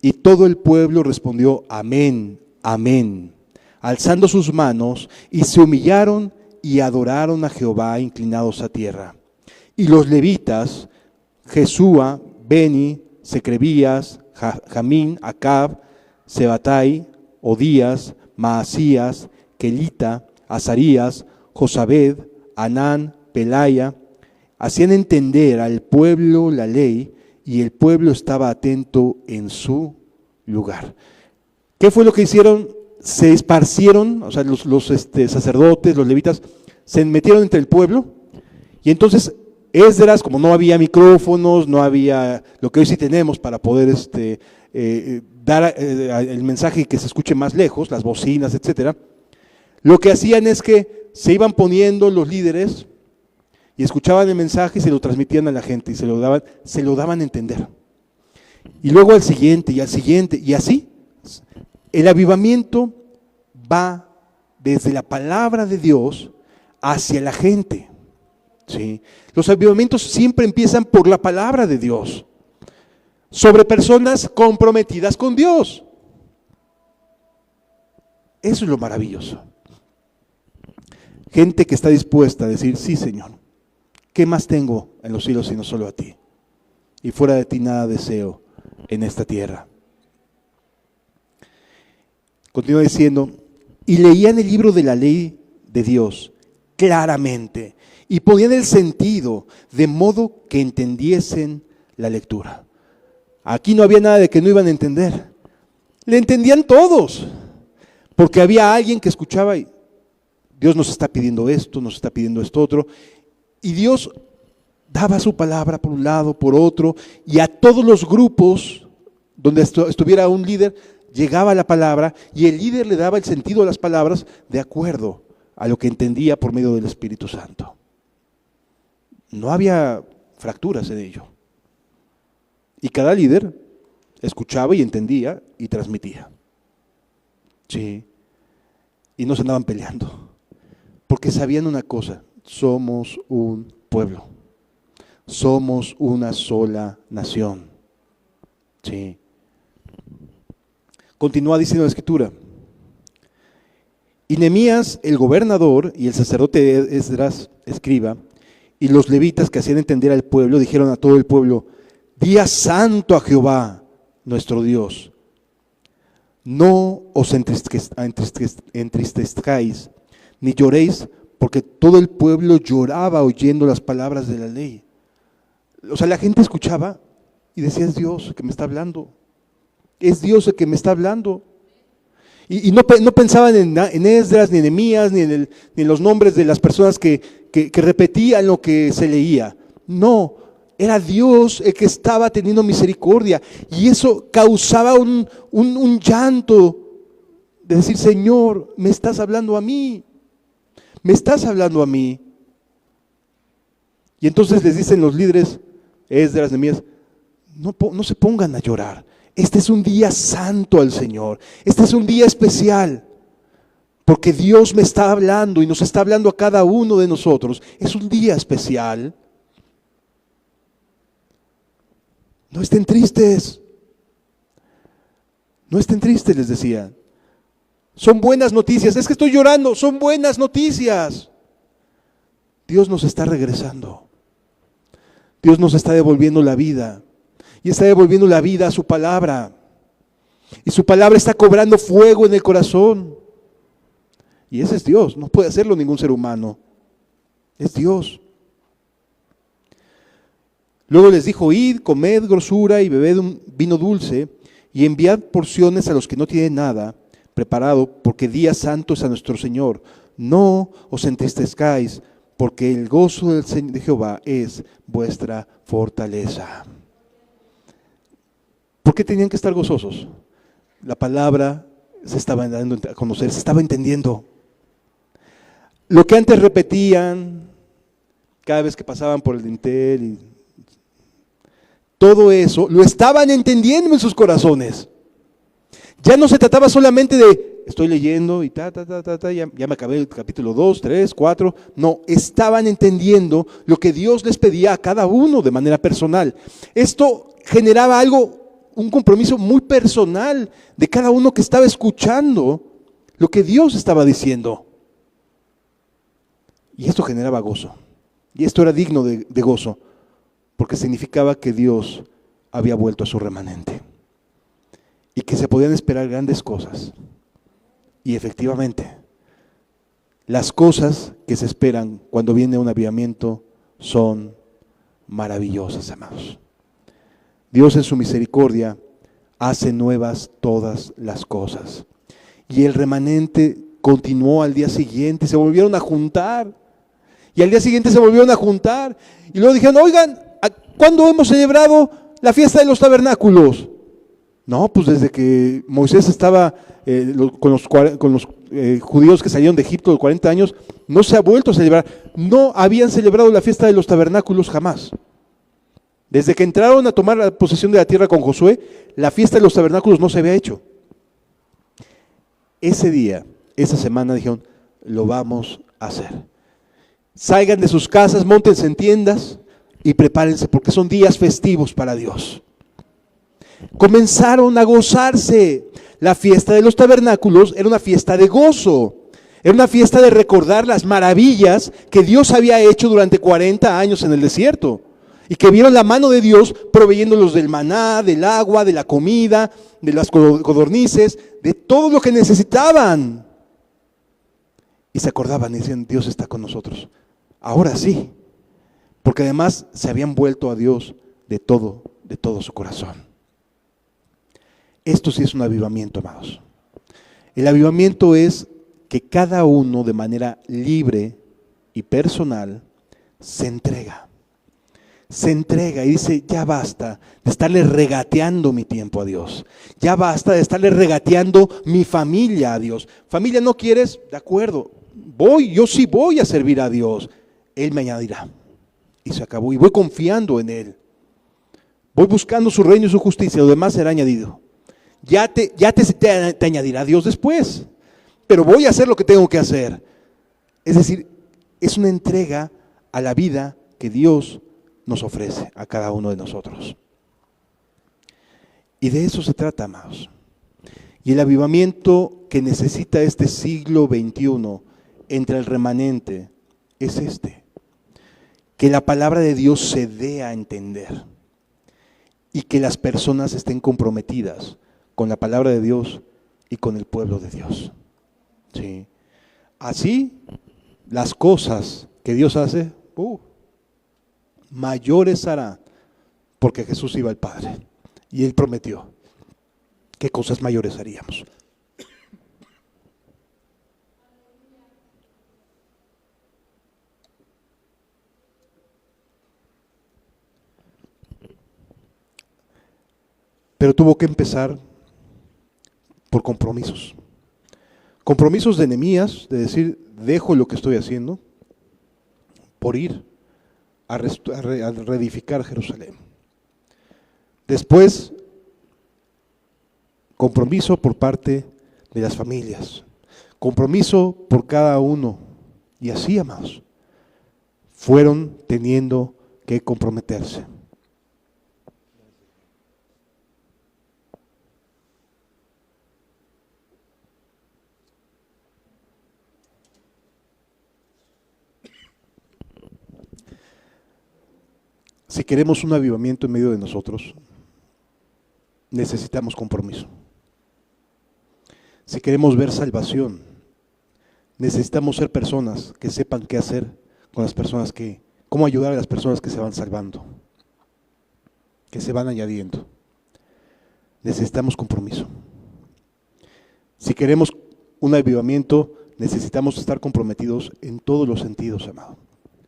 A: y todo el pueblo respondió, amén, amén, alzando sus manos, y se humillaron y adoraron a Jehová inclinados a tierra. Y los levitas, Jesúa, Beni, Secrebías, Jamín, Acab, Sebatai, Odías, Maasías, Kelita, Azarías, Josabed, Anán, Pelaya, hacían entender al pueblo la ley, y el pueblo estaba atento en su lugar. ¿Qué fue lo que hicieron? Se esparcieron, o sea, los sacerdotes, los levitas, se metieron entre el pueblo, y entonces Esdras, como no había micrófonos, no había lo que hoy sí tenemos para poder dar el mensaje que se escuche más lejos, las bocinas, etcétera, lo que hacían es que se iban poniendo los líderes y escuchaban el mensaje y se lo transmitían a la gente y se lo daban a entender. Y luego al siguiente, y así. El avivamiento va desde la palabra de Dios hacia la gente. ¿Sí? Los avivamientos siempre empiezan por la palabra de Dios. sobre personas comprometidas con Dios. Eso es lo maravilloso. Gente que está dispuesta a decir, sí, Señor, ¿qué más tengo en los cielos sino solo a ti? Y fuera de ti nada deseo en esta tierra. Continúa diciendo, y leían el libro de la ley de Dios claramente y ponían el sentido de modo que entendiesen la lectura. Aquí no había nada de que no iban a entender. Le entendían todos, porque había alguien que escuchaba y Dios nos está pidiendo esto, nos está pidiendo esto otro, y Dios daba su palabra por un lado, por otro, y a todos los grupos donde estuviera un líder, llegaba la palabra y el líder le daba el sentido a las palabras de acuerdo a lo que entendía por medio del Espíritu Santo. No había fracturas en ello. Y cada líder escuchaba y entendía y transmitía. Sí. Y no se andaban peleando. Porque sabían una cosa, somos un pueblo. Somos una sola nación. Sí. Continúa diciendo la Escritura. Y Nehemías, el gobernador, y el sacerdote Esdras, escriba, y los levitas que hacían entender al pueblo, dijeron a todo el pueblo, día santo a Jehová, nuestro Dios. No os entristezcáis, ni lloréis, porque todo el pueblo lloraba oyendo las palabras de la ley. O sea, la gente escuchaba y decía, es Dios el que me está hablando. Es Dios el que me está hablando. Y no pensaban en Esdras, ni en Nehemías, ni en los nombres de las personas que repetían lo que se leía. No, era Dios el que estaba teniendo misericordia. Y eso causaba un llanto de decir, Señor, me estás hablando a mí. Me estás hablando a mí. Y entonces les dicen los líderes, Esdras, Nehemías, no se pongan a llorar. Este es un día santo al Señor. Este es un día especial. Porque Dios me está hablando y nos está hablando a cada uno de nosotros. Es un día especial. No estén tristes. No estén tristes, les decía. Son buenas noticias. Es que estoy llorando. Son buenas noticias. Dios nos está regresando. Dios nos está devolviendo la vida. Y está devolviendo la vida a su palabra. Y su palabra está cobrando fuego en el corazón. Y ese es Dios. No puede hacerlo ningún ser humano. Es Dios. Luego les dijo, id, comed grosura y bebed un vino dulce y enviad porciones a los que no tienen nada preparado, porque día santo es a nuestro Señor. No os entristezcáis, porque el gozo de Jehová es vuestra fortaleza. ¿Por qué tenían que estar gozosos? La palabra se estaba dando a conocer, se estaba entendiendo. Lo que antes repetían, cada vez que pasaban por el dintel, y todo eso, lo estaban entendiendo en sus corazones. Ya no se trataba solamente de, estoy leyendo y ya me acabé el capítulo 2, 3, 4. No, estaban entendiendo lo que Dios les pedía a cada uno de manera personal. Esto generaba un compromiso muy personal de cada uno que estaba escuchando lo que Dios estaba diciendo. Y esto generaba gozo. Y esto era digno de gozo, porque significaba que Dios había vuelto a su remanente. Y que se podían esperar grandes cosas. Y efectivamente, las cosas que se esperan cuando viene un avivamiento son maravillosas, amados. Dios en su misericordia hace nuevas todas las cosas. Y el remanente continuó al día siguiente, se volvieron a juntar. Y al día siguiente se volvieron a juntar. Y luego dijeron, oigan, ¿cuándo hemos celebrado la fiesta de los tabernáculos? No, pues desde que Moisés estaba con los judíos que salieron de Egipto de 40 años, no se ha vuelto a celebrar. No habían celebrado la fiesta de los tabernáculos jamás. Desde que entraron a tomar la posesión de la tierra con Josué, la fiesta de los tabernáculos no se había hecho. Ese día, esa semana dijeron, lo vamos a hacer. Salgan de sus casas, móntense en tiendas y prepárense porque son días festivos para Dios. Comenzaron a gozarse. La fiesta de los tabernáculos era una fiesta de gozo. Era una fiesta de recordar las maravillas que Dios había hecho durante 40 años en el desierto. Y que vieron la mano de Dios proveyéndolos del maná, del agua, de la comida, de las codornices, de todo lo que necesitaban. Y se acordaban y decían, Dios está con nosotros. Ahora sí. Porque además se habían vuelto a Dios de todo su corazón. Esto sí es un avivamiento, amados. El avivamiento es que cada uno de manera libre y personal se entrega. Se entrega y dice, ya basta de estarle regateando mi tiempo a Dios. Ya basta de estarle regateando mi familia a Dios. Familia, ¿no quieres? De acuerdo, yo sí voy a servir a Dios. Él me añadirá. Y se acabó. Y voy confiando en Él. Voy buscando su reino y su justicia. Lo demás será añadido. Ya te añadirá Dios después. Pero voy a hacer lo que tengo que hacer. Es decir, es una entrega a la vida que Dios nos ofrece a cada uno de nosotros. Y de eso se trata, amados. Y el avivamiento que necesita este siglo XXI entre el remanente es este. Que la palabra de Dios se dé a entender. Y que las personas estén comprometidas con la palabra de Dios y con el pueblo de Dios. ¿Sí? Así, las cosas que Dios hace, mayores hará, porque Jesús iba al Padre y Él prometió qué cosas mayores haríamos. Pero tuvo que empezar por compromisos. Compromisos de Nehemías, de decir, dejo lo que estoy haciendo por ir a reedificar Jerusalén. Después, compromiso por parte de las familias. Compromiso por cada uno. Y así, amados, fueron teniendo que comprometerse. Si queremos un avivamiento en medio de nosotros, necesitamos compromiso. Si queremos ver salvación, necesitamos ser personas que sepan qué hacer con las personas cómo ayudar a las personas que se van salvando, que se van añadiendo. Necesitamos compromiso. Si queremos un avivamiento, necesitamos estar comprometidos en todos los sentidos, amado.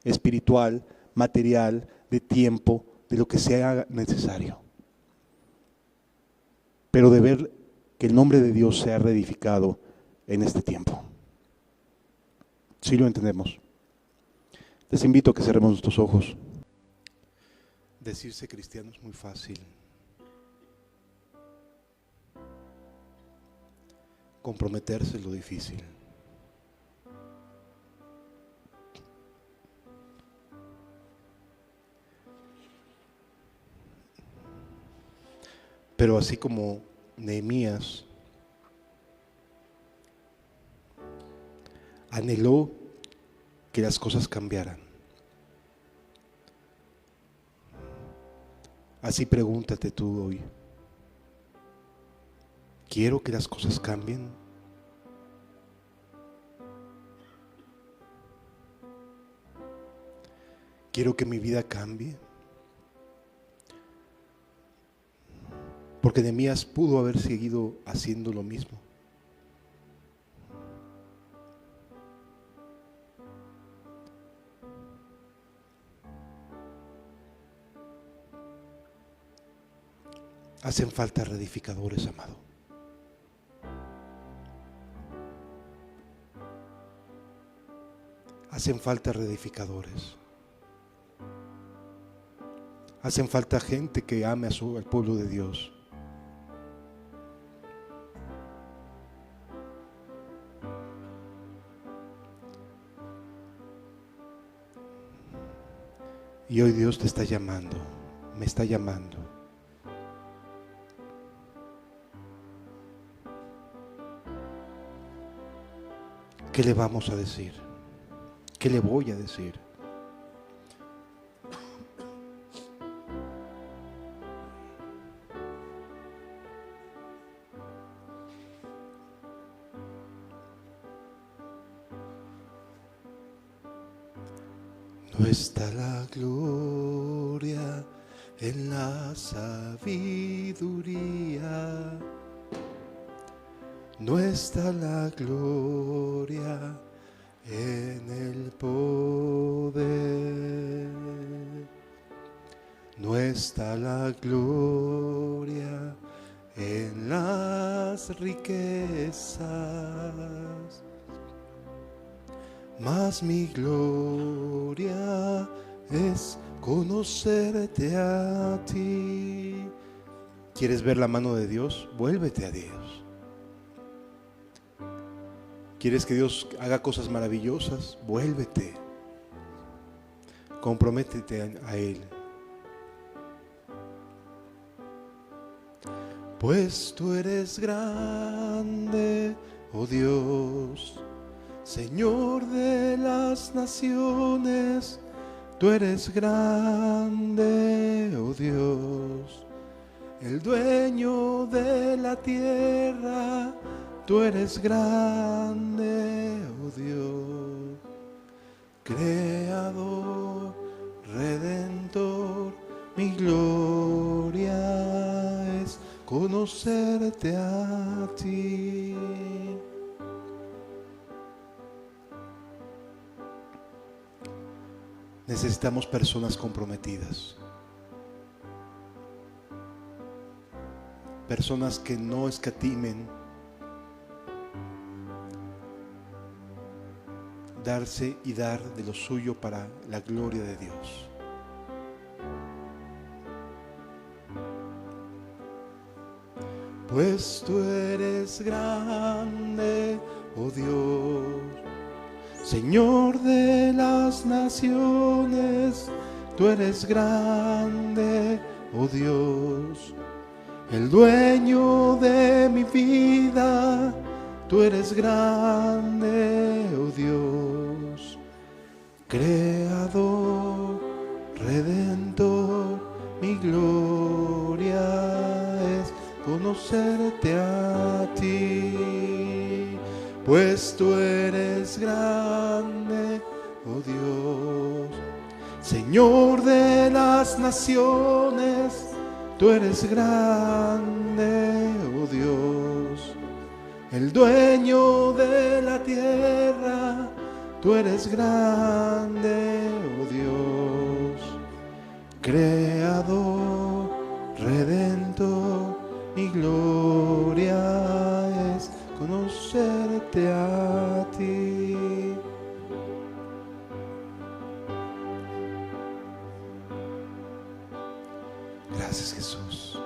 A: Espiritual, material, de tiempo, de lo que sea necesario. Pero de ver que el nombre de Dios sea reedificado en este tiempo. ¿Sí lo entendemos? Les invito a que cerremos nuestros ojos. Decirse cristiano es muy fácil. Comprometerse es lo difícil. Pero así como Nehemías anheló que las cosas cambiaran, así pregúntate tú hoy: ¿quiero que las cosas cambien? ¿Quiero que mi vida cambie? Porque Nehemías pudo haber seguido haciendo lo mismo. Hacen falta reedificadores, amado. Hacen falta reedificadores. Hacen falta gente que ame al pueblo de Dios. Y hoy Dios te está llamando, me está llamando ¿qué le vamos a decir? ¿Qué le voy a decir? No está la gloria en la sabiduría, no está la gloria en el poder, no está la gloria en las riquezas, mas mi gloria es conocerte a ti. ¿Quieres ver la mano de Dios? Vuélvete a Dios. ¿Quieres que Dios haga cosas maravillosas? Vuélvete. Comprométete a Él. Pues tú eres grande, oh Dios, Señor de las naciones. Tú eres grande, oh Dios, el dueño de la tierra. Tú eres grande, oh Dios, creador, redentor. Mi gloria es conocerte a ti. Necesitamos personas comprometidas, personas que no escatimen darse y dar de lo suyo para la gloria de Dios. Pues tú eres grande, oh Dios, Señor de las naciones. Tú eres grande, oh Dios, el dueño de mi vida. Tú eres grande, oh Dios, creador, redentor. Mi gloria es conocerte a ti. Pues tú eres grande, oh Dios, Señor de las naciones. Tú eres grande, oh Dios, el dueño de la tierra. Tú eres grande, oh Dios, creador, redentor. Mi gloria es conocerte a ti. Gracias, Jesús.